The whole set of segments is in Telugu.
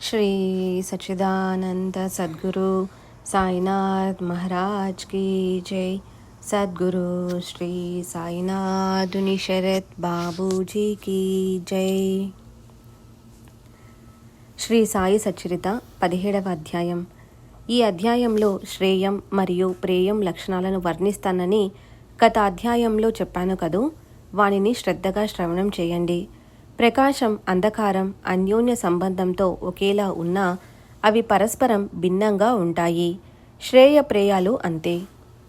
श्री सच्चिदानंद सद्गुरु साईनाथ महाराज की जय। सद्गुरु श्री साईनाथ शरत बाबूजी की जय। శ్రీ సాయి సచ్చరిత 17వ అధ్యాయం. ఈ అధ్యాయంలో శ్రేయం మరియు ప్రేయం లక్షణాలను వర్ణిస్తానని గత అధ్యాయంలో చెప్పాను కదూ. వానిని శ్రద్ధగా శ్రవణం చేయండి. ప్రకాశం అంధకారం అన్యోన్య సంబంధంతో ఒకేలా ఉన్నా అవి పరస్పరం భిన్నంగా ఉంటాయి. శ్రేయ ప్రేయాలు అంతే.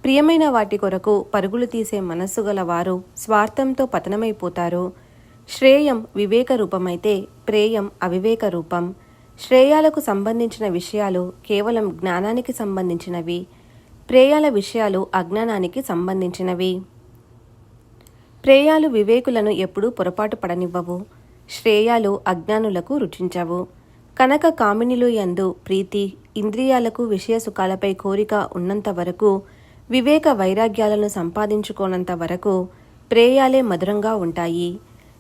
ప్రియమైన వాటి కొరకు పరుగులు తీసే మనస్సు గల వారు స్వార్థంతో పతనమైపోతారు. శ్రేయం వివేక రూపమైతే ప్రేయం అవివేక రూపం. శ్రేయాలకు సంబంధించిన విషయాలు కేవలం జ్ఞానానికి సంబంధించినవి, ప్రేయాల విషయాలు అజ్ఞానానికి సంబంధించినవి. ప్రేయాలు వివేకులను ఎప్పుడూ పొరపాటు పడనివ్వవు, శ్రేయాలు అజ్ఞానులకు రుచించవు. కనుక కామినిలు యందు ప్రీతి, ఇంద్రియాలకు విషయ సుఖాలపై కోరిక ఉన్నంత వరకు, వివేక వైరాగ్యాలను సంపాదించుకోనంత వరకు ప్రేయాలే మధురంగా ఉంటాయి.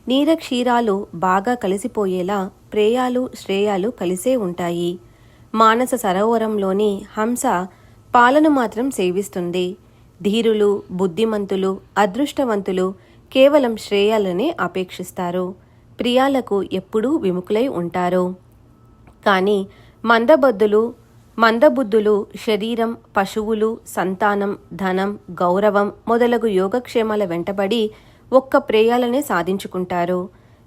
నీరక్షీరాలు బాగా కలిసిపోయేలా ప్రేయాలు శ్రేయాలు కలిసే ఉంటాయి. మానస సరోవరంలోని హంస పాలను మాత్రం సేవిస్తుంది. ధీరులు, బుద్ధిమంతులు, అదృష్టవంతులు కేవలం శ్రేయాలనే అపేక్షిస్తారు. ప్రియాలకు ఎప్పుడూ విముఖులై ఉంటారు. కానీ మందబుద్ధులు శరీరం, పశువులు, సంతానం, ధనం, గౌరవం మొదలగు యోగక్షేమాల వెంటబడి ఒక్క ప్రేయాలనే సాధించుకుంటారు.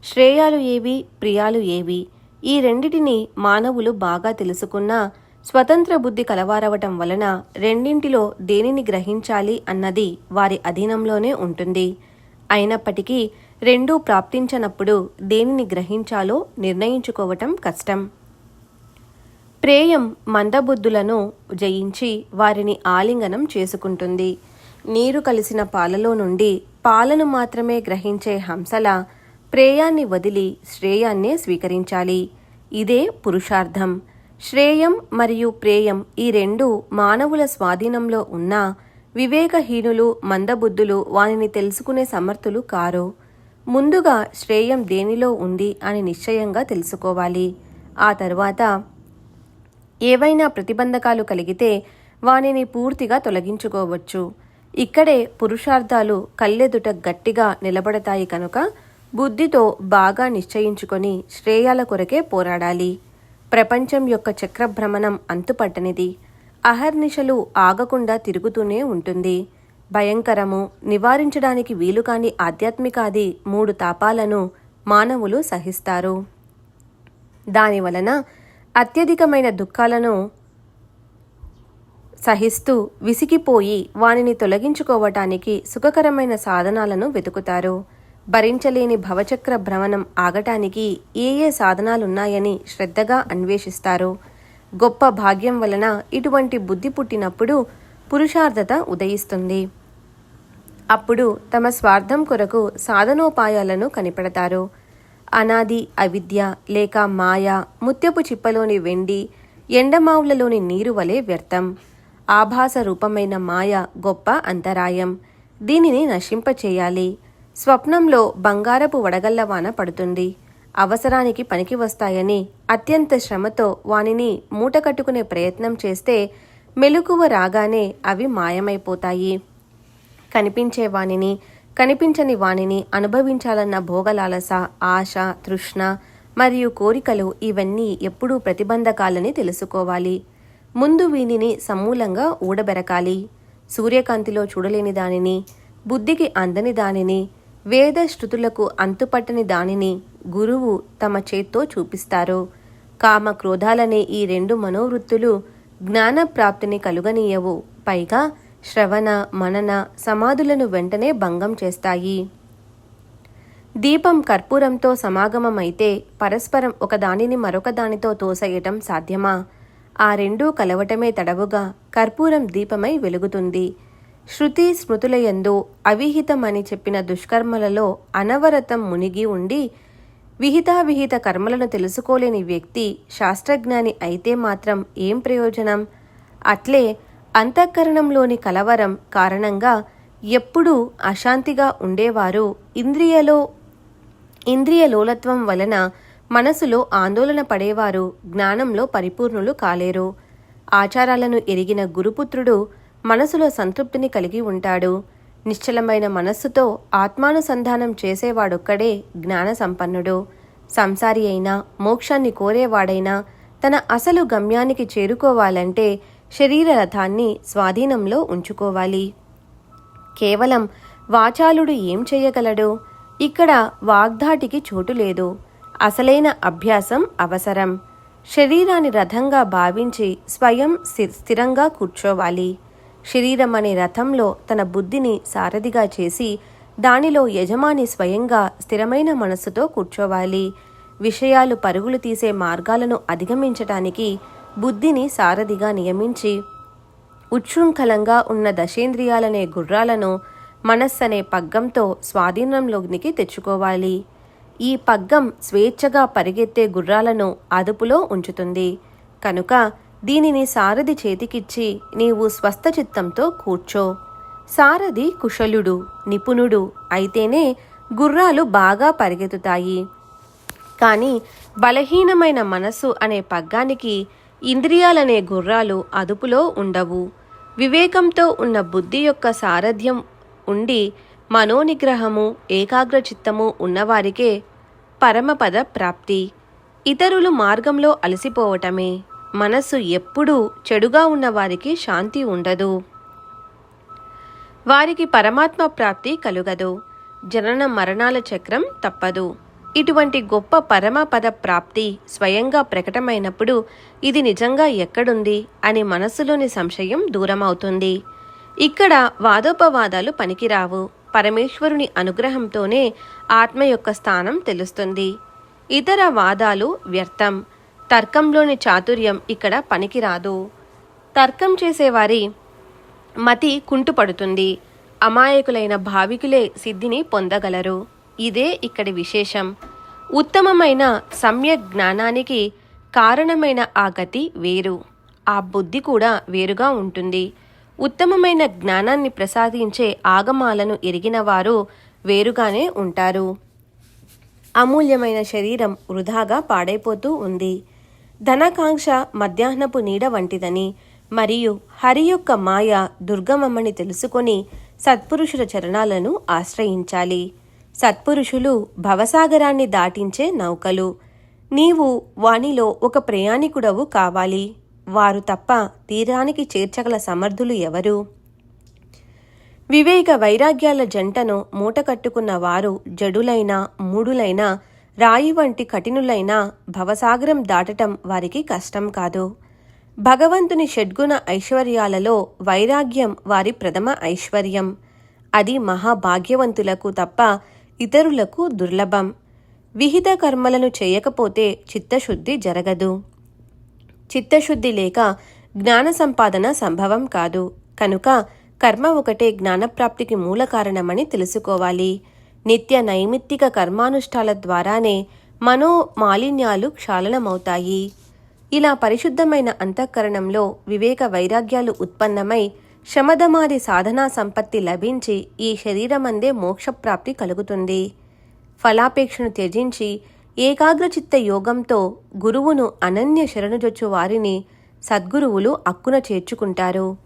శ్రేయాలు ఏవి, ప్రియాలు ఏవి, ఈ రెండిటిని మానవులు బాగా తెలుసుకున్నా స్వతంత్ర బుద్ధి కలవారవటం వలన రెండింటిలో దేనిని గ్రహించాలి అన్నది వారి అధీనంలోనే ఉంటుంది. అయినప్పటికీ రెండూ ప్రాప్తించనప్పుడు దేనిని గ్రహించాలో నిర్ణయించుకోవటం కష్టం. ప్రేయం మందబుద్ధులను జయించి వారిని ఆలింగనం చేసుకుంటుంది. నీరు కలిసిన పాలలో నుండి పాలను మాత్రమే గ్రహించే హంసల ప్రేయాన్ని వదిలి శ్రేయాన్నే స్వీకరించాలి. ఇదే పురుషార్థం. శ్రేయం మరియు ప్రేయం ఈ రెండూ మానవుల స్వాధీనంలో ఉన్నా వివేకహీనులు, మందబుద్ధులు వానిని తెలుసుకునే సమర్థులు కారు. ముందుగా శ్రేయం దేనిలో ఉంది అని నిశ్చయంగా తెలుసుకోవాలి. ఆ తరువాత ఏవైనా ప్రతిబంధకాలు కలిగితే వానిని పూర్తిగా తొలగించుకోవచ్చు. ఇక్కడే పురుషార్థాలు కళ్ళెదుట గట్టిగా నిలబడతాయి కనుక బుద్ధితో బాగా నిశ్చయించుకొని శ్రేయాల కొరకే పోరాడాలి. ప్రపంచం యొక్క చక్రభ్రమణం అంతుపట్టనిది. అహర్నిశలు ఆగకుండా తిరుగుతూనే ఉంటుంది. భయంకరము, నివారించడానికి వీలుకాని ఆధ్యాత్మికాది 3 తాపాలను మానవులు సహిస్తారు. దానివలన అత్యధికమైన దుఃఖాలను సహిస్తూ విసిగిపోయి వానిని తొలగించుకోవటానికి సుఖకరమైన సాధనాలను వెతుకుతారు. భరించలేని భవచక్ర భ్రమణం ఆగటానికి ఏ సాధనాలున్నాయని శ్రద్ధగా అన్వేషిస్తారు. గొప్ప భాగ్యం వలన ఇటువంటి బుద్ధి పుట్టినప్పుడు పురుషార్థత ఉదయిస్తుంది. అప్పుడు తమ స్వార్థం కొరకు సాధనోపాయాలను కనిపెడతారు. అనాది అవిద్య లేక మాయ ముత్యపు చిప్పలోని వెండి, ఎండమావులలోని నీరు వలె వ్యర్థం. ఆభాస రూపమైన మాయ గొప్ప అంతరాయం. దీనిని నశింపచేయాలి. స్వప్నంలో బంగారపు వడగళ్లవాన పడుతుంది. అవసరానికి పనికి వస్తాయని అత్యంత శ్రమతో వానిని మూటకట్టుకునే ప్రయత్నం చేస్తే మెలకువ రాగానే అవి మాయమైపోతాయి. కనిపించే వానిని, కనిపించని వానిని అనుభవించాలన్న భోగలాలస, ఆశ, తృష్ణ మరియు కోరికలు ఇవన్నీ ఎప్పుడూ ప్రతిబంధకాలని తెలుసుకోవాలి. ముందు వీనిని సమూలంగా ఊడబెరకాలి. సూర్యకాంతిలో చూడలేని దానిని, బుద్ధికి అందని దానిని, వేద శృతులకు అంతుపట్టని దానిని గురువు తమ చేత్తో చూపిస్తారు. కామ క్రోధాలనే ఈ 2 మనోవృత్తులు జ్ఞానప్రాప్తిని కలుగనీయవు. పైగా శ్రవణ, మనన, సమాధులను వెంటనే భంగం చేస్తాయి. దీపం కర్పూరంతో సమాగమమైతే పరస్పరం ఒకదానిని మరొక దానితో తోసేయటం సాధ్యమా? ఆ రెండూ కలవటమే తడవుగా కర్పూరం దీపమై వెలుగుతుంది. శృతి స్మృతులయందు అవిహితమని చెప్పిన దుష్కర్మలలో అనవరతం మునిగి ఉండి విహితావిహిత కర్మలను తెలుసుకోలేని వ్యక్తి శాస్త్రజ్ఞాని అయితే మాత్రం ఏం ప్రయోజనం? అట్లే అంతఃకరణంలోని కలవరం కారణంగా ఎప్పుడూ అశాంతిగా ఉండేవారు ఇంద్రియ లోలత్వం వలన మనసులో ఆందోళన పడేవారు జ్ఞానంలో పరిపూర్ణులు కాలేరు. ఆచారాలను ఎరిగిన గురుపుత్రుడు మనసులో సంతృప్తిని కలిగి ఉంటాడు. నిశ్చలమైన మనస్సుతో ఆత్మానుసంధానం చేసేవాడొక్కడే జ్ఞాన సంపన్నుడు. సంసారి అయినా మోక్షాన్ని కోరేవాడైనా తన అసలు గమ్యానికి చేరుకోవాలంటే శరీర రథాన్ని స్వాధీనంలో ఉంచుకోవాలి. కేవలం వాచాలుడు ఏం చెయ్యగలడు? ఇక్కడ వాగ్ధాటికి చోటు లేదు. అసలైన అభ్యాసం అవసరం. శరీరాన్ని రథంగా భావించి స్వయం స్థిరంగా కూర్చోవాలి. శరీరం అనే రథంలో తన బుద్ధిని సారథిగా చేసి దానిలో యజమాని స్వయంగా స్థిరమైన మనస్సుతో కూర్చోవాలి. విషయాలు పరుగులు తీసే మార్గాలను అధిగమించటానికి బుద్ధిని సారథిగా నియమించి ఉచ్ఛృంఖలంగా ఉన్న దశేంద్రియాలనే గుర్రాలను మనస్సనే పగ్గంతో స్వాధీనంలోనికి తెచ్చుకోవాలి. ఈ పగ్గం స్వేచ్ఛగా పరిగెత్తే గుర్రాలను అదుపులో ఉంచుతుంది. కనుక దీనిని సారథి చేతికిచ్చి నీవు స్వస్థచిత్తంతో కూర్చో. సారథి కుశలుడు, నిపుణుడు అయితేనే గుర్రాలు బాగా పరిగెత్తుతాయి. కానీ బలహీనమైన మనస్సు అనే పగ్గానికి ఇంద్రియాలనే గుర్రాలు అదుపులో ఉండవు. వివేకంతో ఉన్న బుద్ధి యొక్క సారథ్యం ఉండి మనోనిగ్రహము, ఏకాగ్రచిత్తము ఉన్నవారికే పరమపద ప్రాప్తి. ఇతరులు మార్గంలో అలసిపోవటమే. మనస్సు ఎప్పుడూ చెడుగా ఉన్నవారికి శాంతి ఉండదు. వారికి పరమాత్మ ప్రాప్తి కలుగదు. జనన మరణాల చక్రం తప్పదు. ఇటువంటి గొప్ప పరమపద ప్రాప్తి స్వయంగా ప్రకటమైనప్పుడు ఇది నిజంగా ఎక్కడుంది అని మనస్సులోని సంశయం దూరమవుతుంది. ఇక్కడ వాదోపవాదాలు పనికిరావు. పరమేశ్వరుని అనుగ్రహంతోనే ఆత్మ యొక్క స్థానం తెలుస్తుంది. ఇతర వాదాలు వ్యర్థం. తర్కంలోని చాతుర్యం ఇక్కడ పనికిరాదు. తర్కం చేసేవారి మతి కుంటుపడుతుంది. అమాయకులైన భావికులే సిద్ధిని పొందగలరు. ఇదే ఇక్కడి విశేషం. ఉత్తమమైన సమ్యక్ జ్ఞానానికి కారణమైన ఆ గతి వేరు. ఆ బుద్ధి కూడా వేరుగా ఉంటుంది. ఉత్తమమైన జ్ఞానాన్ని ప్రసాదించే ఆగమాలను ఎరిగినవారు వేరుగానే ఉంటారు. అమూల్యమైన శరీరం వృధాగా పాడైపోతూ ఉంది. ధనకాంక్ష మధ్యాహ్నపు నీడ వంటిదని మరియు హరి యొక్క మాయ దుర్గమమ్మని తెలుసుకొని సత్పురుషుల చరణాలను ఆశ్రయించాలి. సత్పురుషులు భవసాగరాన్ని దాటించే నౌకలు. నీవు వానిలో ఒక ప్రయాణికుడవు కావాలి. వారు తప్ప తీరానికి చేర్చగల సమర్థులు ఎవరు? వివేక వైరాగ్యాల జంటను మూటకట్టుకున్న వారు జడులైనా మూడులైనా రాయి వంటి కఠినులైనా భవసాగరం దాటటం వారికి కష్టం కాదు. భగవంతుని షడ్గుణ ఐశ్వర్యాలలో వైరాగ్యం వారి ప్రథమ ఐశ్వర్యం. అది మహాభాగ్యవంతులకు తప్ప ఇతరులకు దుర్లభం. విహిత కర్మలను చేయకపోతే చిత్తశుద్ధి జరగదు. చిత్తశుద్ధి లేక జ్ఞాన సంపాదన సంభవం కాదు. కనుక కర్మ ఒకటే జ్ఞానప్రాప్తికి మూల కారణమని తెలుసుకోవాలి. నిత్య నైమిత్తిక కర్మానుష్ఠాల ద్వారానే మనోమాలిన్యాలు క్షాళనమవుతాయి. ఇలా పరిశుద్ధమైన అంతఃకరణంలో వివేక వైరాగ్యాలు ఉత్పన్నమై శమదమాది సాధనా సంపత్తి లభించి ఈ శరీరమందే మోక్షప్రాప్తి కలుగుతుంది. ఫలాపేక్షను త్యజించి ఏకాగ్రచిత్త యోగంతో గురువును అనన్య శరణుజొచ్చు వారిని సద్గురువులు అక్కున చేర్చుకుంటారు.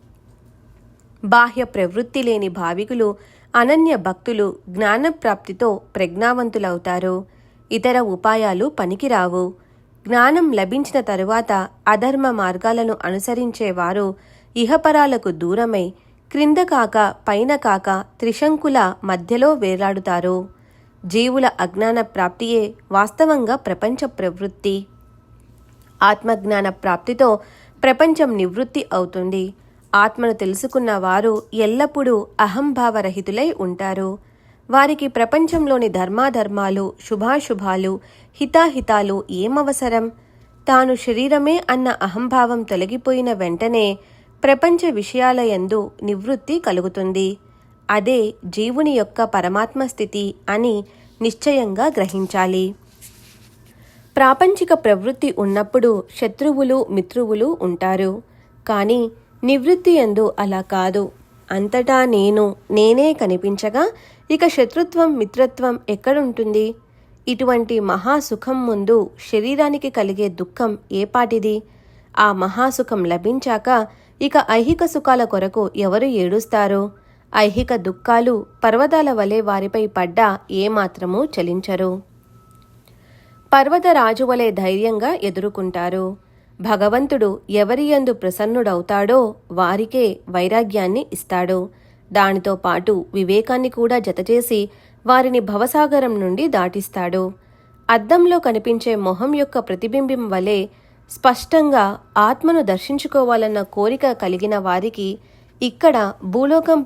బాహ్య ప్రవృత్తి లేని భావికులు అనన్య భక్తులు జ్ఞానప్రాప్తితో ప్రజ్ఞావంతులవుతారు. ఇతర ఉపాయాలు పనికిరావు. జ్ఞానం లభించిన తరువాత అధర్మ మార్గాలను అనుసరించేవారు ఇహపరాలకు దూరమై క్రింద కాక పైన కాక త్రిశంకుల మధ్యలో వేలాడుతారు. జీవుల అజ్ఞాన ప్రాప్తియే వాస్తవంగా ప్రపంచ ప్రవృత్తి. ఆత్మజ్ఞాన ప్రాప్తితో ప్రపంచం నివృత్తి అవుతుంది. ఆత్మను తెలుసుకున్న వారు ఎల్లప్పుడూ అహంభావరహితులై ఉంటారు. వారికి ప్రపంచంలోని ధర్మాధర్మాలు, శుభాశుభాలు, హితాహితాలు ఏమవసరం? తాను శరీరమే అన్న అహంభావం తొలగిపోయిన వెంటనే ప్రపంచ విషయాలయందు నివృత్తి కలుగుతుంది. అదే జీవుని యొక్క పరమాత్మ స్థితి అని నిశ్చయంగా గ్రహించాలి. ప్రాపంచిక ప్రవృత్తి ఉన్నప్పుడు శత్రువులు మిత్రువులు ఉంటారు. కానీ నివృత్తి యందు అలా కాదు. అంతటా నేనే కనిపించగా ఇక శత్రుత్వం మిత్రత్వం ఎక్కడుంటుంది? ఇటువంటి మహాసుఖం ముందు శరీరానికి కలిగే దుఃఖం ఏపాటిది? ఆ మహాసుఖం లభించాక ఇక ఐహిక సుఖాల కొరకు ఎవరు ఏడుస్తారు? ఐహిక దుఃఖాలు పర్వతాల వలె వారిపై పడ్డా ఏమాత్రమూ చలించరు. పర్వతరాజు వలె ధైర్యంగా ఎదుర్కొంటారు. భగవంతుడు ఎవరియందు ప్రసన్నుడవుతాడో వారికే వైరాగ్యాన్ని ఇస్తాడు. దానితో పాటు వివేకాన్ని కూడా జతచేసి వారిని భవసాగరం నుండి దాటిస్తాడు. అద్దంలో కనిపించే మొహం యొక్క ప్రతిబింబం వలె స్పష్టంగా ఆత్మను దర్శించుకోవాలన్న కోరిక కలిగిన వారికి ఇక్కడ భూలోకం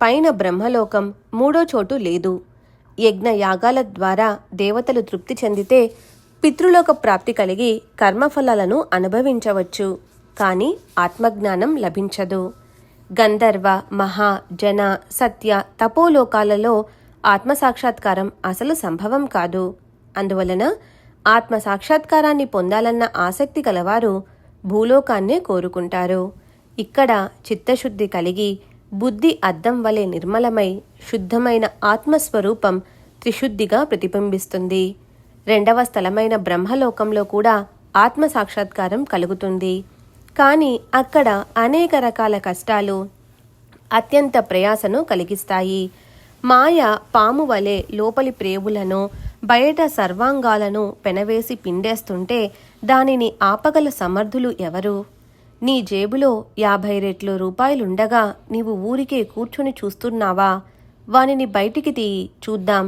పైన బ్రహ్మలోకం మూడో చోటు లేదు. యజ్ఞ యాగాల ద్వారా దేవతలు తృప్తి చెందితే పితృలోక ప్రాప్తి కలిగి కర్మఫలాలను అనుభవించవచ్చు. కానీ ఆత్మజ్ఞానం లభించదు. గంధర్వ, మహా, జన, సత్య, తపోలోకాలలో ఆత్మసాక్షాత్కారం అసలు సంభవం కాదు. అందువలన ఆత్మసాక్షాత్కారాన్ని పొందాలన్న ఆసక్తి గలవారు భూలోకాన్నే కోరుకుంటారు. ఇక్కడ చిత్తశుద్ధి కలిగి బుద్ధి అద్దం వలె నిర్మలమై శుద్ధమైన ఆత్మస్వరూపం త్రిశుద్ధిగా ప్రతిబింబిస్తుంది. రెండవ స్థలమైన బ్రహ్మలోకంలో కూడా ఆత్మసాక్షాత్కారం కలుగుతుంది. కానీ అక్కడ అనేక రకాల కష్టాలు అత్యంత ప్రయాసను కలిగిస్తాయి. మాయ పాము వలె లోపలి ప్రేవులను బయట సర్వాంగాలను పెనవేసి పిండేస్తుంటే దానిని ఆపగల సమర్థులు ఎవరు? నీ జేబులో 50 రెట్లు రూపాయలుండగా నీవు ఊరికే కూర్చుని చూస్తున్నావా? వానిని బయటికి తీయి చూద్దాం.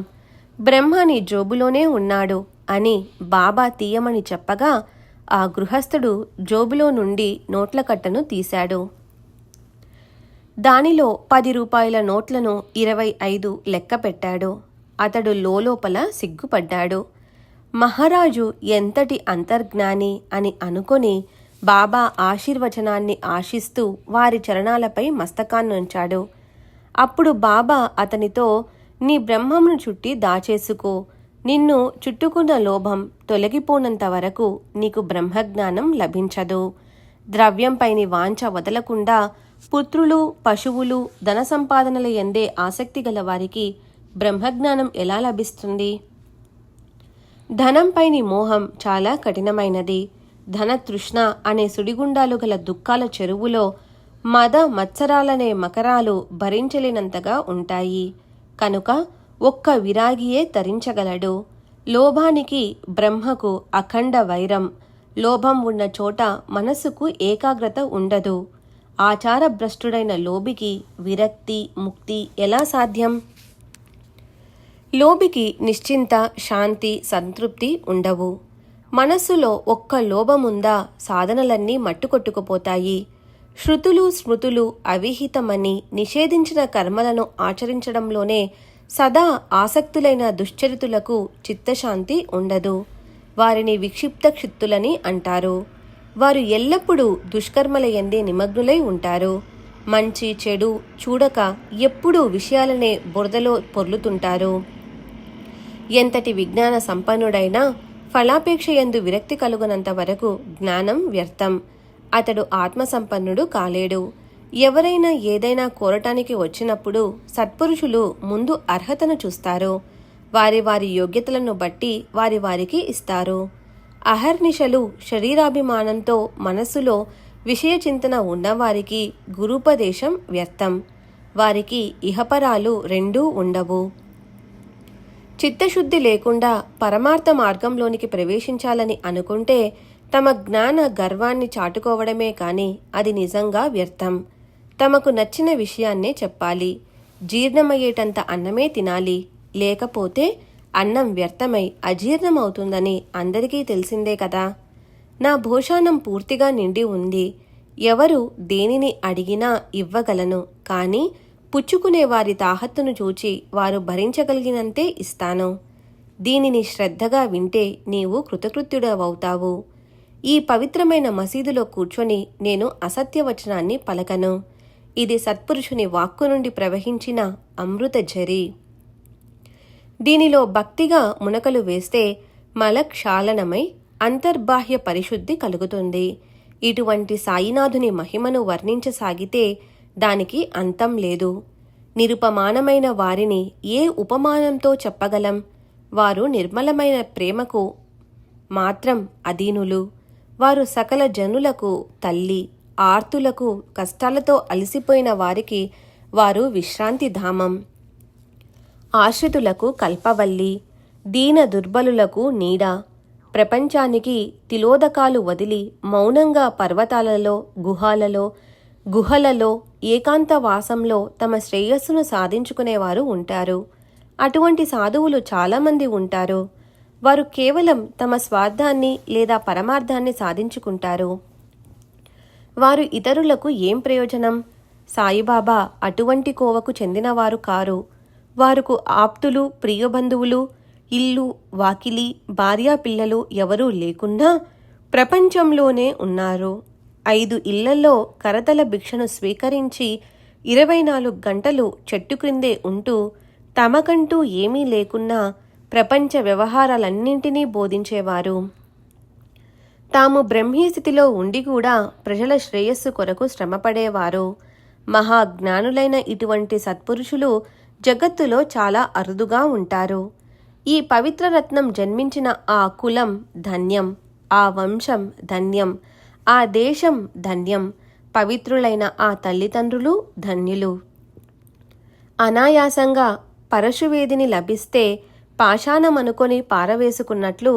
బ్రహ్మ నీ జోబులోనే ఉన్నాడు అని బాబా తీయమని చెప్పగా ఆ గృహస్థుడు జోబులో నుండి నోట్ల కట్టను తీశాడు. దానిలో 10 రూపాయల నోట్లను 25 లెక్క పెట్టాడు. అతడు లోపల సిగ్గుపడ్డాడు. మహారాజు ఎంతటి అంతర్జ్ఞాని అని అనుకొని బాబా ఆశీర్వచనాన్ని ఆశిస్తూ వారి చరణాలపై మస్తకాన్నుంచాడు. అప్పుడు బాబా అతనితో, నీ బ్రహ్మమును చుట్టి దాచేసుకో. నిన్ను చుట్టుకున్న లోభం తొలగిపోనంత వరకు నీకు బ్రహ్మజ్ఞానం లభించదు. ద్రవ్యంపైని వాంఛ వదలకుండా పుత్రులు, పశువులు, ధన సంపాదనల యందే ఆసక్తి గల వారికి బ్రహ్మజ్ఞానం ఎలా లభిస్తుంది? ధనంపైని మోహం చాలా కఠినమైనది. ధనతృష్ణ అనే సుడిగుండాలు గల దుఃఖాల చెరువులో మద మత్సరాలనే మకరాలు భరించలేనంతగా ఉంటాయి. కనుక ఒక్క విరాగియే తరించగలడు. లోభానికి బ్రహ్మకు అఖండ వైరం. లోభం ఉన్న చోట మనస్సుకు ఏకాగ్రత ఉండదు. ఆచారభ్రష్టుడైన లోభికి విరక్తి, ముక్తి ఎలా సాధ్యం? లోభికి నిశ్చింత, శాంతి, సంతృప్తి ఉండవు. మనస్సులో ఒక్క లోభముందా సాధనలన్నీ మట్టుకొట్టుకుపోతాయి. శృతులు, స్మృతులు అవిహితమని నిషేధించిన కర్మలను ఆచరించడంలోనే సదా ఆసక్తులైన దుశ్చరితులకు చిత్తశాంతి ఉండదు. వారిని విక్షిప్త క్షిత్తులని అంటారు. వారు ఎల్లప్పుడూ దుష్కర్మల యందే నిమగ్నులై ఉంటారు. మంచి చెడు చూడక ఎప్పుడూ విషయాలనే బురదలో పొర్లుతుంటారు. ఎంతటి విజ్ఞాన సంపన్నుడైనా ఫలాపేక్ష యందు విరక్తి కలుగునంత వరకు జ్ఞానం వ్యర్థం. అతడు ఆత్మసంపన్నుడు కాలేడు. ఎవరైనా ఏదైనా కోరటానికి వచ్చినప్పుడు సత్పురుషులు ముందు అర్హతను చూస్తారు. వారి వారి యోగ్యతలను బట్టి వారికి ఇస్తారు. అహర్నిశలు శరీరాభిమానంతో మనస్సులో విషయ చింతన ఉన్నవారికి గురూపదేశం వ్యర్థం. వారికి ఇహపరాలు రెండూ ఉండవు. చిత్తశుద్ధి లేకుండా పరమార్థ మార్గంలోనికి ప్రవేశించాలని అనుకుంటే తమ జ్ఞాన గర్వాన్ని చాటుకోవడమే కాని అది నిజంగా వ్యర్థం. తమకు నచ్చిన విషయాన్నే చెప్పాలి. జీర్ణమయ్యేటంత అన్నమే తినాలి. లేకపోతే అన్నం వ్యర్థమై అజీర్ణమవుతుందని అందరికీ తెలిసిందే కదా. నా భోషానం పూర్తిగా నిండి ఉంది. ఎవరు దేనిని అడిగినా ఇవ్వగలను. కానీ పుచ్చుకునే వారి తాహత్తును చూచి వారు భరించగలిగినంతే ఇస్తాను. దీనిని శ్రద్ధగా వింటే నీవు కృతకృత్యుడవవుతావు. ఈ పవిత్రమైన మసీదులో కూర్చొని నేను అసత్యవచనాన్ని పలకను. ఇది సత్పురుషుని వాక్కు నుండి ప్రవహించిన అమృత ఝరి. దీనిలో భక్తిగా మునకలు వేస్తే మలక్షాళనమై అంతర్బాహ్య పరిశుద్ధి కలుగుతుంది. ఇటువంటి సాయినాథుని మహిమను వర్ణించసాగితే దానికి అంతం లేదు. నిరుపమానమైన వారిని ఏ ఉపమానంతో చెప్పగలం? వారు నిర్మలమైన ప్రేమకు మాత్రం అధీనులు. వారు సకల జనులకు తల్లి. ఆర్తులకు, కష్టాలతో అలసిపోయిన వారికి వారు విశ్రాంతి ధామం. ఆశ్రితులకు కల్పవల్లి, దీన దుర్బలులకు నీడ. ప్రపంచానికి తిలోదకాలు వదిలి మౌనంగా పర్వతాలలో, గుహలలో ఏకాంతవాసంలో తమ శ్రేయస్సును సాధించుకునేవారు ఉంటారు. అటువంటి సాధువులు చాలామంది ఉంటారు. వారు కేవలం తమ స్వార్థాన్ని లేదా పరమార్థాన్ని సాధించుకుంటారు. వారు ఇతరులకు ఏం ప్రయోజనం? సాయిబాబా అటువంటి కోవకు చెందినవారు కారు. వారుకు ఆప్తులు, ప్రియబంధువులు, ఇల్లు, వాకిలి, భార్యా పిల్లలు ఎవరూ లేకున్నా ప్రపంచంలోనే ఉన్నారు. 5 ఇళ్లలో కరతల భిక్షను స్వీకరించి 24 గంటలు చెట్టు క్రిందే ఉంటూ తమకంటూ ఏమీ లేకున్నా ప్రపంచ వ్యవహారాలన్నింటినీ బోధించేవారు. తాము బ్రహ్మీస్థితిలో ఉండి కూడా ప్రజల శ్రేయస్సు కొరకు శ్రమపడేవారు. మహాజ్ఞానులైన ఇటువంటి సత్పురుషులు జగత్తులో చాలా అరుదుగా ఉంటారు. ఈ పవిత్ర రత్నం జన్మించిన ఆ కులం ధన్యం, ఆ వంశం ధన్యం, ఆ దేశం ధన్యం, పవిత్రులైన ఆ తల్లిదండ్రులు ధన్యులు. అనాయాసంగా పరశువేదిని లభిస్తే పాషాణమనుకొని పారవేసుకున్నట్లు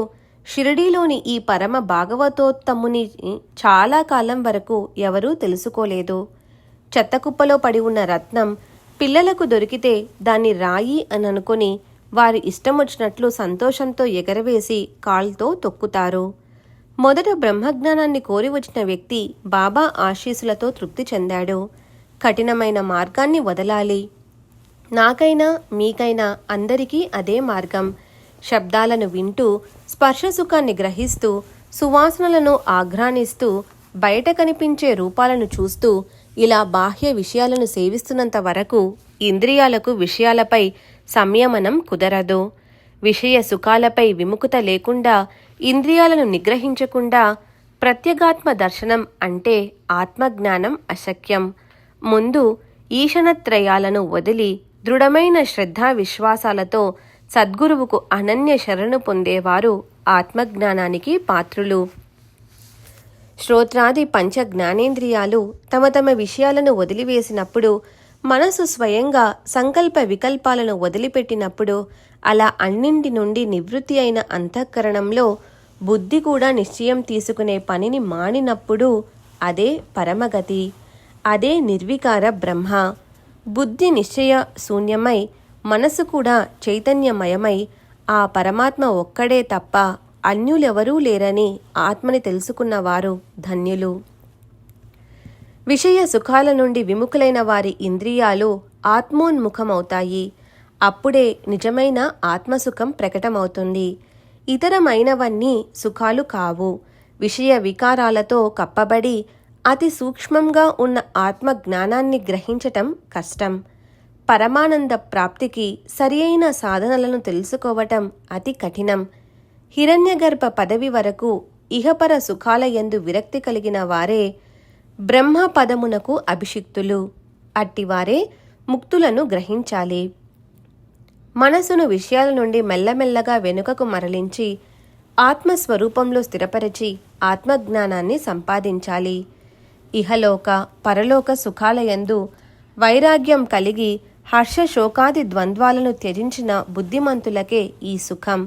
షిరిడీలోని ఈ పరమ భాగవతోత్తముని చాలా కాలం వరకు ఎవరూ తెలుసుకోలేదు. చెత్తకుప్పలో పడి ఉన్న రత్నం పిల్లలకు దొరికితే దాన్ని రాయి అని అనుకొని వారి ఇష్టమొచ్చినట్లు సంతోషంతో ఎగరవేసి కాల్తో తొక్కుతారు. మొదట బ్రహ్మజ్ఞానాన్ని కోరి వచ్చిన వ్యక్తి బాబా ఆశీస్సులతో తృప్తి చెందాడు. కఠినమైన మార్గాన్ని వదలాలి. నాకైనా మీకైనా అందరికీ అదే మార్గం. శబ్దాలను వింటూ, స్పర్శసుఖాన్ని గ్రహిస్తూ, సువాసనలను ఆఘ్రానిస్తూ, బయట కనిపించే రూపాలను చూస్తూ ఇలా బాహ్య విషయాలను సేవిస్తున్నంత వరకు ఇంద్రియాలకు విషయాలపై సంయమనం కుదరదు. విషయ సుఖాలపై విముఖత లేకుండా, ఇంద్రియాలను నిగ్రహించకుండా ప్రత్యేగాత్మ దర్శనం అంటే ఆత్మజ్ఞానం అశక్యం. ముందు ఈశనత్రయాలను వదిలి దృఢమైన శ్రద్ధా విశ్వాసాలతో సద్గురువుకు అనన్య శరణు పొందేవారు ఆత్మజ్ఞానానికి పాత్రులు. శ్రోత్రాది పంచ జ్ఞానేంద్రియాలు తమ తమ విషయాలను వదిలివేసినప్పుడు, మనసు స్వయంగా సంకల్ప వికల్పాలను వదిలిపెట్టినప్పుడు, అలా అన్నింటి నుండి నివృత్తి అయిన అంతఃకరణంలో బుద్ధి కూడా నిశ్చయం తీసుకునే పనిని మానినప్పుడు అదే పరమగతి, అదే నిర్వికార బ్రహ్మ. బుద్ధి నిశ్చయ శూన్యమై మనసు కూడా చైతన్యమయమై ఆ పరమాత్మ ఒక్కడే తప్ప అన్యులెవరూ లేరని ఆత్మని తెలుసుకున్నవారు ధన్యులు. విషయ సుఖాల నుండి విముఖులైన వారి ఇంద్రియాలు ఆత్మోన్ముఖమవుతాయి. అప్పుడే నిజమైన ఆత్మసుఖం ప్రకటమవుతుంది. ఇతరమైనవన్నీ సుఖాలు కావు. విషయ వికారాలతో కప్పబడి అతి సూక్ష్మంగా ఉన్న ఆత్మ జ్ఞానాన్ని గ్రహించటం కష్టం. పరమానంద ప్రాప్తికి సరియైన సాధనలను తెలుసుకోవటం అతి కఠినం. హిరణ్యగర్భ పదవి వరకు ఇహపర సుఖాల యందు విరక్తి కలిగిన వారే బ్రహ్మ పదమునకు అభిషిక్తులు. అట్టివారే ముక్తులను గ్రహించాలి. మనసును విషయాల నుండి మెల్లమెల్లగా వెనుకకు మరలించి ఆత్మస్వరూపంలో స్థిరపరిచి ఆత్మజ్ఞానాన్ని సంపాదించాలి. ఇహలోక పరలోక సుఖాలయందు వైరాగ్యం కలిగి హర్షశోకాది ద్వంద్వాలను త్యజించిన బుద్ధిమంతులకే ఈ సుఖం.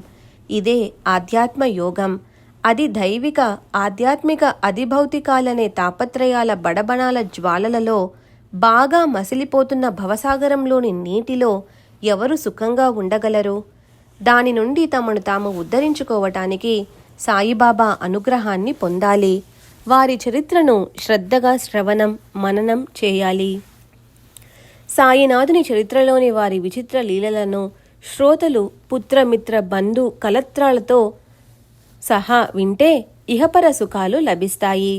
ఇదే ఆధ్యాత్మ యోగం. అది దైవిక, ఆధ్యాత్మిక, అధిభౌతికాలనే తాపత్రయాల బడబణాల జ్వాలలలో బాగా మసిలిపోతున్న భవసాగరంలోని నీటిలో ఎవరు సుఖంగా ఉండగలరు? దాని నుండి తమను తాము ఉద్ధరించుకోవటానికి సాయిబాబా అనుగ్రహాన్ని పొందాలి. వారి చరిత్రను శ్రద్ధగా శ్రవణం, మననం చేయాలి. సాయినాథుని చరిత్రలోని వారి విచిత్ర లీలలను శ్రోతలు పుత్రమిత్ర బంధు కలత్రాలతో సహా వింటే ఇహపర సుఖాలు లభిస్తాయి.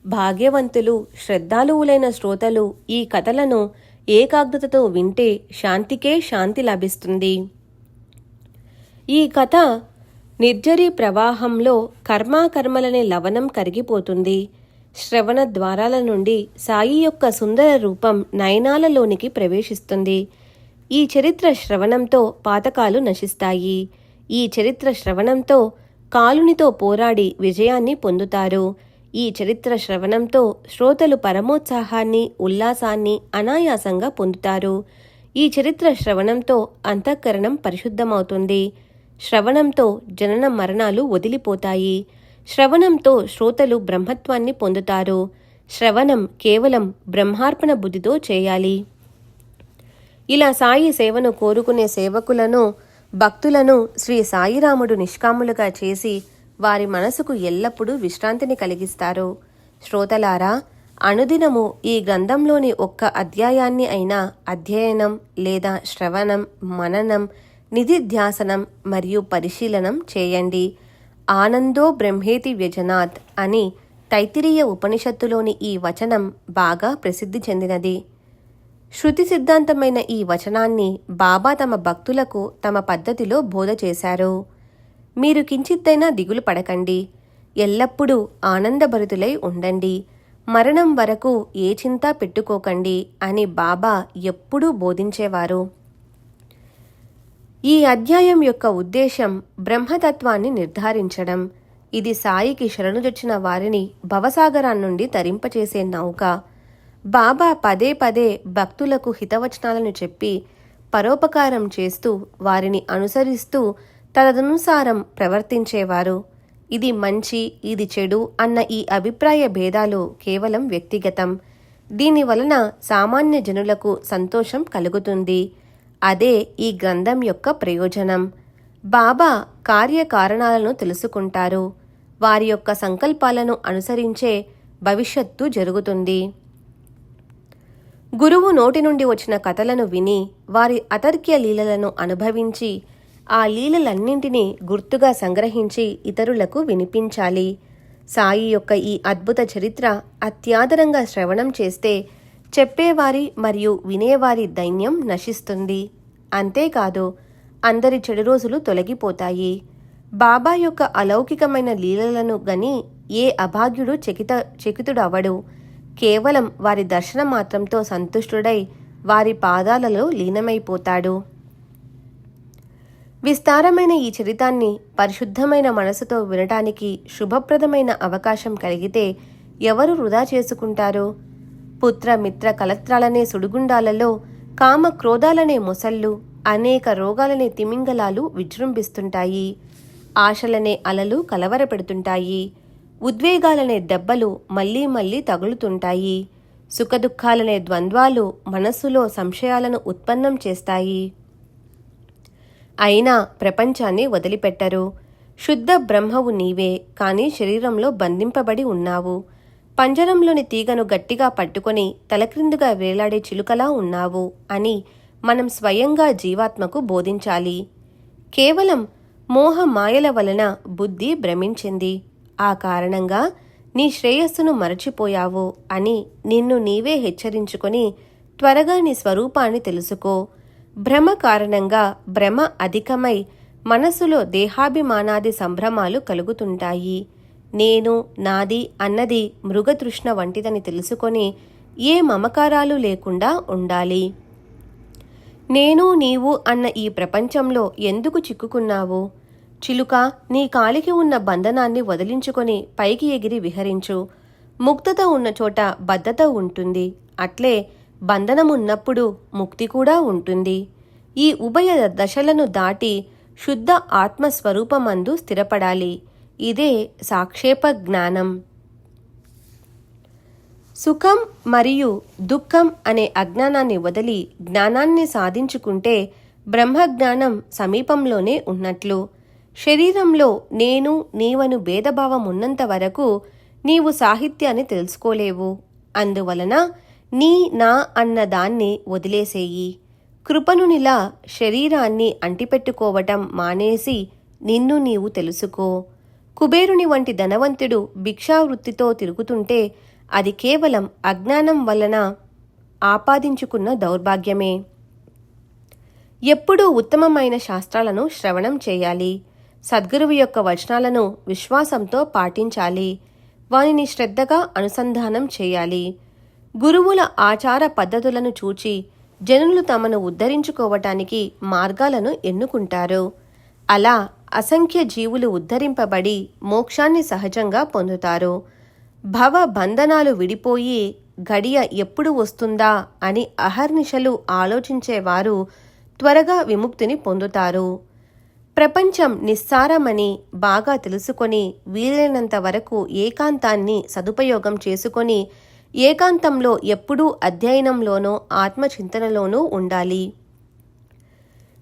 భాగ్యవంతులు, శ్రద్ధాలువులైన శ్రోతలు ఈ కథలను ఏకాగ్రతతో వింటే శాంతికే శాంతి లభిస్తుంది. ఈ కథ నిర్జరీ ప్రవాహంలో కర్మాకర్మలనే లవణం కరిగిపోతుంది. శ్రవణ ద్వారాల నుండి సాయి యొక్క సుందర రూపం నయనాలలోనికి ప్రవేశిస్తుంది. ఈ చరిత్ర శ్రవణంతో పాతకాలు నశిస్తాయి. ఈ చరిత్ర శ్రవణంతో కాలునితో పోరాడి విజయాన్ని పొందుతారు. ఈ చరిత్ర శ్రవణంతో శ్రోతలు పరమోత్సాహాన్ని, ఉల్లాసాన్ని అనాయాసంగా పొందుతారు. ఈ చరిత్ర శ్రవణంతో అంతఃకరణం పరిశుద్ధమవుతుంది. శ్రవణంతో జనన మరణాలు వదిలిపోతాయి. శ్రవణంతో శ్రోతలు బ్రహ్మత్వాన్ని పొందుతారు. శ్రవణం కేవలం బ్రహ్మార్పణ బుద్ధితో చేయాలి. ఇలా సాయి సేవను కోరుకునే సేవకులను, భక్తులను శ్రీ సాయిరాముడు నిష్కాములుగా చేసి వారి మనసుకు ఎల్లప్పుడూ విశ్రాంతిని కలిగిస్తారు. శ్రోతలారా, అనుదినము ఈ గ్రంథంలోని ఒక్క అధ్యాయాన్ని అయినా అధ్యయనం లేదా శ్రవణం, మననం, నిధిధ్యాసనం మరియు పరిశీలనం చేయండి. ఆనందో బ్రహ్మేతి వ్యజనాత్ అని తైత్తిరీయ ఉపనిషత్తులోని ఈ వచనం బాగా ప్రసిద్ధి చెందినది. శృతి సిద్ధాంతమైన ఈ వచనాన్ని బాబా తమ భక్తులకు తమ పద్ధతిలో బోధ చేశారు. మీరు కించిత్తైనా దిగులు పడకండి, ఎల్లప్పుడూ ఆనందభరితులై ఉండండి, మరణం వరకు ఏ చింత పెట్టుకోకండి అని బాబా ఎప్పుడూ బోధించేవారు. ఈ అధ్యాయం యొక్క ఉద్దేశం బ్రహ్మతత్వాన్ని నిర్ధారించడం. ఇది సాయికి శరణుజొచ్చిన వారిని భవసాగరాన్నుండి తరింపచేసే నౌక. బాబా పదే పదే భక్తులకు హితవచనాలను చెప్పి పరోపకారం చేస్తూ వారిని అనుసరిస్తూ తదనుసారం ప్రవర్తించేవారు. ఇది మంచి, ఇది చెడు అన్న ఈ అభిప్రాయ భేదాలు కేవలం వ్యక్తిగతం. దీనివలన సామాన్య జనులకు సంతోషం కలుగుతుంది. అదే ఈ గ్రంథం యొక్క ప్రయోజనం. బాబా కార్యకారణాలను తెలుసుకుంటారు. వారి యొక్క సంకల్పాలను అనుసరించే భవిష్యత్తు జరుగుతుంది. గురువు నోటి నుండి వచ్చిన కథలను విని వారి అతర్క్య లీలలను అనుభవించి ఆ లీలలన్నింటినీ గుర్తుగా సంగ్రహించి ఇతరులకు వినిపించాలి. సాయి యొక్క ఈ అద్భుత చరిత్ర అత్యాదరంగా శ్రవణం చేస్తే చెప్పేవారి మరియు వినేవారి దైన్యం నశిస్తుంది. అంతేకాదు, అందరి చెడు రోజులు తొలగిపోతాయి. బాబా యొక్క అలౌకికమైన లీలలను గని ఏ అభాగ్యుడు చకితుడవడు. కేవలం వారి దర్శన మాత్రంతో సంతుష్టుడై వారి పాదాలలో లీనమైపోతాడు. విస్తారమైన ఈ చరితాన్ని పరిశుద్ధమైన మనసుతో వినటానికి శుభప్రదమైన అవకాశం కలిగితే ఎవరు వృధా చేసుకుంటారు? పుత్ర మిత్ర కలత్రాలనే సుడిగుండాలలో, కామ క్రోధాలనే మొసళ్ళు, అనేక రోగాలనే తిమింగలాలు విజృంభిస్తుంటాయి. ఆశలనే అలలు కలవరపెడుతుంటాయి. ఉద్వేగాలనే దెబ్బలు మళ్లీ మళ్లీ తగులుతుంటాయి. సుఖదుఖాలనే ద్వంద్వాలు మనస్సులో సంశయాలను ఉత్పన్నం చేస్తాయి. అయినా ప్రపంచాన్ని వదిలిపెట్టరు. శుద్ధ బ్రహ్మవు నీవే, కానీ శరీరంలో బంధింపబడి ఉన్నావు. పంజరంలోని తీగను గట్టిగా పట్టుకొని తలక్రిందుగా వేలాడే చిలుకలా ఉన్నావు అని మనం స్వయంగా జీవాత్మకు బోధించాలి. కేవలం మోహ మాయల వలన బుద్ధి భ్రమించింది. ఆ కారణంగా నీ శ్రేయస్సును మరచిపోయావు అని నిన్ను నీవే హెచ్చరించుకొని త్వరగా నీ స్వరూపాన్ని తెలుసుకో. భ్రమ కారణంగా భ్రమ అధికమై మనస్సులో దేహాభిమానాది సంభ్రమాలు కలుగుతుంటాయి. నేను, నాది అన్నది మృగతృష్ణ వంటిదని తెలుసుకొని ఏ మమకారాలు లేకుండా ఉండాలి. నేను నీవు అన్న ఈ ప్రపంచంలో ఎందుకు చిక్కుకున్నావు? చిలుక, నీ కాలికి ఉన్న బంధనాన్ని వదిలించుకొని పైకి ఎగిరి విహరించు. ముక్తత ఉన్న చోట బద్ధత ఉంటుంది. అట్లే బంధనమున్నప్పుడు ముక్తి కూడా ఉంటుంది. ఈ ఉభయ దశలను దాటి శుద్ధ ఆత్మస్వరూపమందు స్థిరపడాలి. ఇదే సాక్షేప జ్ఞానం. సుఖం మరియు దుఃఖం అనే అజ్ఞానాన్ని వదిలి జ్ఞానాన్ని సాధించుకుంటే బ్రహ్మజ్ఞానం సమీపంలోనే ఉన్నట్లు. శరీరంలో నేను నీవను భేదభావం ఉన్నంత వరకు నీవు సాహిత్యాన్ని తెలుసుకోలేవు. అందువలన నీ నా అన్న దాన్ని వదిలేసేయి. కృపణునిలా శరీరాన్ని అంటిపెట్టుకోవటం మానేసి నిన్ను నీవు తెలుసుకో. కుబేరుని వంటి ధనవంతుడు భిక్షావృత్తితో తిరుగుతుంటే అది కేవలం అజ్ఞానం వలన ఆపాదించుకున్న దౌర్భాగ్యమే. ఎప్పుడూ ఉత్తమమైన శాస్త్రాలను శ్రవణం చేయాలి. సద్గురువు యొక్క వచనాలను విశ్వాసంతో పాటించాలి. వానిని శ్రద్ధగా అనుసంధానం చేయాలి. గురువుల ఆచార పద్ధతులను చూచి జనులు తమను ఉద్ధరించుకోవటానికి మార్గాలను ఎన్నుకుంటారు. అలా అసంఖ్య జీవులు ఉద్ధరింపబడి మోక్షాన్ని సహజంగా పొందుతారు. భవ బంధనాలు విడిపోయి గడియ ఎప్పుడు వస్తుందా అని అహర్నిశలు ఆలోచించేవారు త్వరగా విముక్తిని పొందుతారు. ప్రపంచం నిస్సారమని బాగా తెలుసుకొని వీలైనంత వరకు ఏకాంతాన్ని సదుపయోగం చేసుకొని ఏకాంతంలో ఎప్పుడూ అధ్యయనంలోనూ ఆత్మచింతనలోనూ ఉండాలి.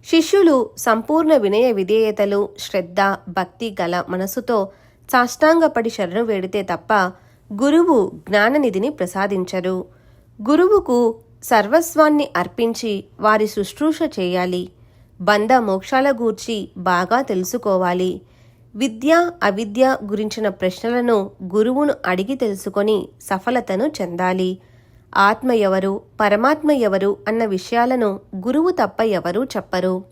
శిష్యులు సంపూర్ణ వినయ విధేయతలు, శ్రద్ధ, భక్తి గల మనసుతో సాష్టాంగపడి శరణు వేడితే తప్ప గురువు జ్ఞాననిధిని ప్రసాదించరు. గురువుకు సర్వస్వాన్ని అర్పించి వారి శుశ్రూష చేయాలి. బంధ మోక్షాల గూర్చి బాగా తెలుసుకోవాలి. విద్య అవిద్య గురించిన ప్రశ్నలను గురువును అడిగి తెలుసుకొని సఫలతను చెందాలి. ఆత్మ ఎవరు, పరమాత్మ ఎవరు అన్న విషయాలను గురువు తప్ప ఎవరూ చెప్పరు.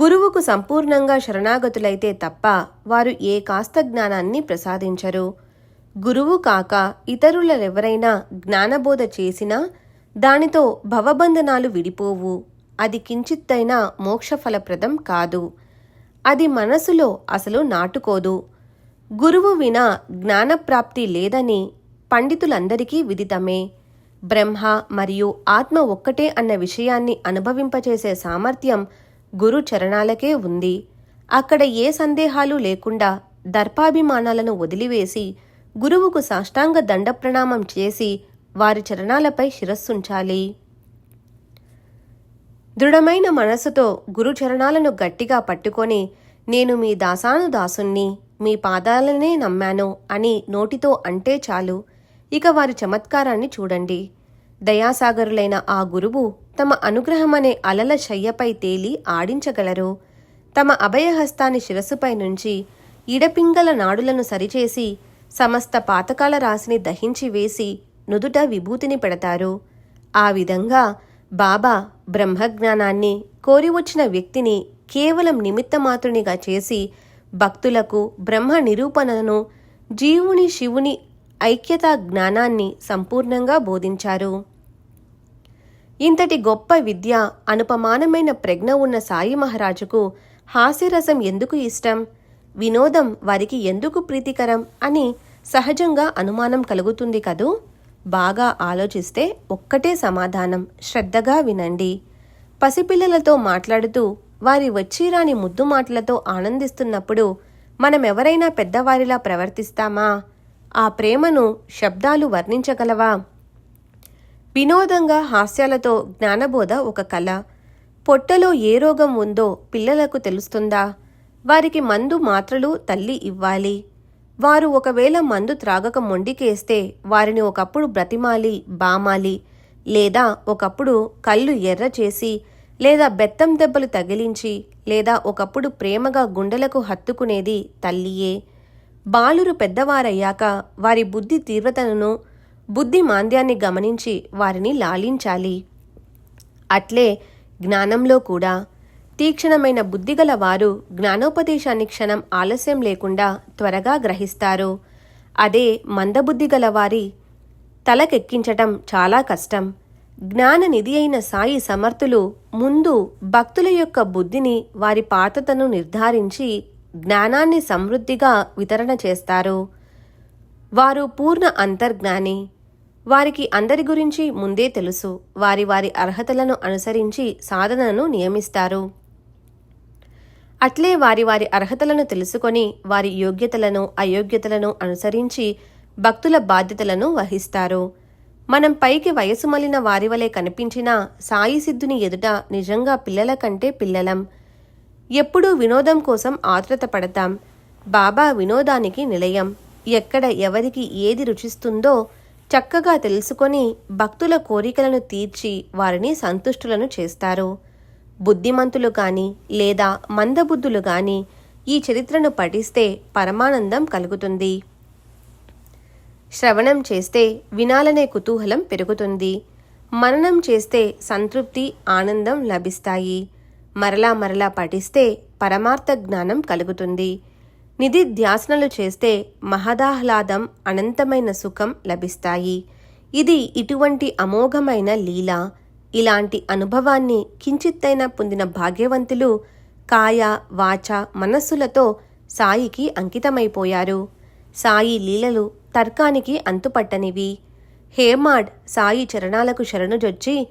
గురువుకు సంపూర్ణంగా శరణాగతులైతే తప్ప వారు ఏ కాస్త జ్ఞానాన్ని ప్రసాదించరు. గురువు కాక ఇతరులెవరైనా జ్ఞానబోధ చేసినా దానితో భవబంధనాలు విడిపోవు. అది కించిత్తైనా మోక్షఫలప్రదం కాదు. అది మనసులో అసలు నాటుకోదు. గురువు వినా జ్ఞానప్రాప్తి లేదని పండితులందరికీ విదితమే. బ్రహ్మ మరియు ఆత్మ ఒక్కటే అన్న విషయాన్ని అనుభవింపచేసే సామర్థ్యం గురు చరణాలకే ఉంది. అక్కడ ఏ సందేహాలు లేకుండా దర్పాభిమానాలను వదిలివేసి గురువుకు సాష్టాంగ దండప్రణామం చేసి వారి చరణాలపై శిరస్సుంచాలి. దృఢమైన మనసుతో గురు చరణాలను గట్టిగా పట్టుకొని నేను మీ దాసానుదాసుణ్ణి, మీ పాదాలనే నమ్మాను అని నోటితో అంటే చాలు. ఇక వారి చమత్కారాన్ని చూడండి. దయాసాగరులైన ఆ గురువు తమ అనుగ్రహమనే అలల శయ్యపై తేలి ఆడించగలరు. తమ అభయహస్తాన్ని శిరస్సుపై నుంచి ఇడపింగల నాడులను సరిచేసి సమస్త పాతకాల రాశిని దహించి వేసి నుదుట విభూతిని పెడతారు. ఆ విధంగా బాబా బ్రహ్మజ్ఞానాన్ని కోరి వచ్చిన వ్యక్తిని కేవలం నిమిత్తమాత్రునిగా చేసి భక్తులకు బ్రహ్మ నిరూపణను, జీవుని శివుని ఐక్యతా జ్ఞానాన్ని సంపూర్ణంగా బోధించారు. ఇంతటి గొప్ప విద్య, అనుపమానమైన ప్రజ్ఞ ఉన్న సాయి మహారాజుకు హాస్యరసం ఎందుకు ఇష్టం, వినోదం వారికి ఎందుకు ప్రీతికరం అని సహజంగా అనుమానం కలుగుతుంది కదూ. బాగా ఆలోచిస్తే ఒక్కటే సమాధానం. శ్రద్ధగా వినండి. పసిపిల్లలతో మాట్లాడుతూ వారి వచ్చిరాని ముద్దు మాటలతో ఆనందిస్తున్నప్పుడు మనమెవరైనా పెద్దవారిలా ప్రవర్తిస్తామా? ఆ ప్రేమను శబ్దాలు వర్ణించగలవా? వినోదంగా హాస్యాలతో జ్ఞానబోధ ఒక కళ. పొట్టలో ఏ రోగం ఉందో పిల్లలకు తెలుస్తుందా? వారికి మందు మాత్రలు తల్లి ఇవ్వాలి. వారు ఒకవేళ మందు త్రాగక మొండికేస్తే వారిని ఒకప్పుడు బ్రతిమాలి బామాలి, లేదా ఒకప్పుడు కళ్ళు ఎర్ర చేసి, లేదా బెత్తం దెబ్బలు తగిలించి, లేదా ఒకప్పుడు ప్రేమగా గుండెలకు హత్తుకునేది తల్లియే. బాలురు పెద్దవారయ్యాక వారి బుద్ధి తీవ్రతను, బుద్ధి మాంద్యాన్ని గమనించి వారిని లాలించాలి. అట్లే జ్ఞానంలో కూడా తీక్షణమైన బుద్ధిగల వారు జ్ఞానోపదేశాన్ని క్షణం ఆలస్యం లేకుండా త్వరగా గ్రహిస్తారు. అదే మందబుద్ధి గల వారి తలకెక్కించటం చాలా కష్టం. జ్ఞాననిధి అయిన సాయి సమర్థులు ముందు భక్తుల యొక్క బుద్ధిని, వారి పాతతను నిర్ధారించి జ్ఞానాన్ని సమృద్ధిగా వితరణ చేస్తారు. వారు పూర్ణ అంతర్జ్ఞాని. వారికి అందరి గురించి ముందే తెలుసు. వారి వారి అర్హతలను అనుసరించి సాధనను నియమిస్తారు. అట్లే వారి వారి అర్హతలను తెలుసుకొని వారి యోగ్యతలను అయోగ్యతలను అనుసరించి భక్తుల బాధ్యతలను వహిస్తారు. మనం పైకి వయసు మలిన వారి వలె కనిపించినా సాయి సిద్ధుని ఎదుట నిజంగా పిల్లల కంటే పిల్లలం. ఎప్పుడూ వినోదం కోసం ఆతృత పడతాం. బాబా వినోదానికి నిలయం. ఎక్కడ ఎవరికి ఏది రుచిస్తుందో చక్కగా తెలుసుకొని భక్తుల కోరికలను తీర్చి వారిని సంతుష్టులను చేస్తారు. బుద్ధిమంతులు గాని లేదా మందబుద్ధులు గాని ఈ చరిత్రను పఠిస్తే పరమానందం కలుగుతుంది. శ్రవణం చేస్తే వినాలనే కుతూహలం పెరుగుతుంది. మననం చేస్తే సంతృప్తి, ఆనందం లభిస్తాయి. మరలా మరలా పఠిస్తే పరమార్థ జ్ఞానం కలుగుతుంది. నిధిధ్యాసనలు చేస్తే మహదాహ్లాదం, అనంతమైన సుఖం లభిస్తాయి. ఇది ఇటువంటి అమోఘమైన లీల. ఇలాంటి అనుభవాన్ని కించిత్తైనా పొందిన భాగ్యవంతులు కాయ వాచ మనస్సులతో సాయికి అంకితమైపోయారు. సాయి లీలలు తర్కానికి అంతుపట్టనివి. హేమాడ్ సాయి చరణాలకు శరణుజొచ్చి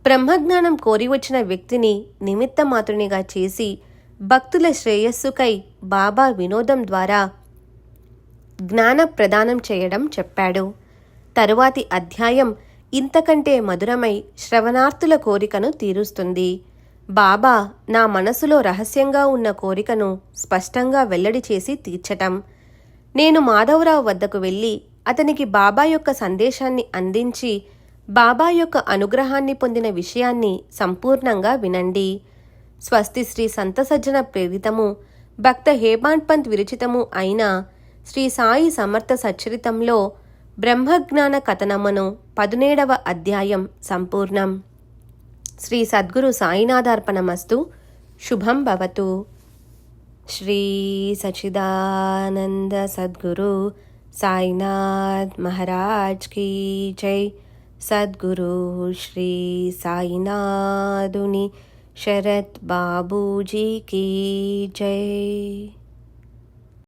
బ్రహ్మజ్ఞానం కోరి వచ్చిన వ్యక్తిని నిమిత్తమాత్రునిగా చేసి భక్తుల శ్రేయస్సుకై బాబా వినోదం ద్వారా జ్ఞాన ప్రదానం చేయడం చెప్పాడు. తరువాతి అధ్యాయం ఇంతకంటే మధురమై శ్రవణార్థుల కోరికను తీరుస్తుంది. బాబా నా మనసులో రహస్యంగా ఉన్న కోరికను స్పష్టంగా వెల్లడి చేసి తీర్చటం. నేను మాధవరావు వద్దకు వెళ్ళి అతనికి బాబా యొక్క సందేశాన్ని అందించి బాబా యొక్క అనుగ్రహాన్ని పొందిన విషయాన్ని సంపూర్ణంగా వినండి. స్వస్తి శ్రీ సంతసజ్జన ప్రేరితము భక్త హేమాడ్ పంత్ విరచితము అయిన శ్రీ సాయి సమర్థ సచ్చరితంలో బ్రహ్మజ్ఞాన కథనమును 17వ అధ్యాయం సంపూర్ణం. శ్రీ సద్గురు సాయినాథార్పణమస్తు. శుభం భవతు. శ్రీ సచ్చిదానంద సద్గురు సాయినాథ్ మహారాజ్ కీ జై. సద్గురు శ్రీ సాయినాథుని శరత్ బాబూజీ కీ జై.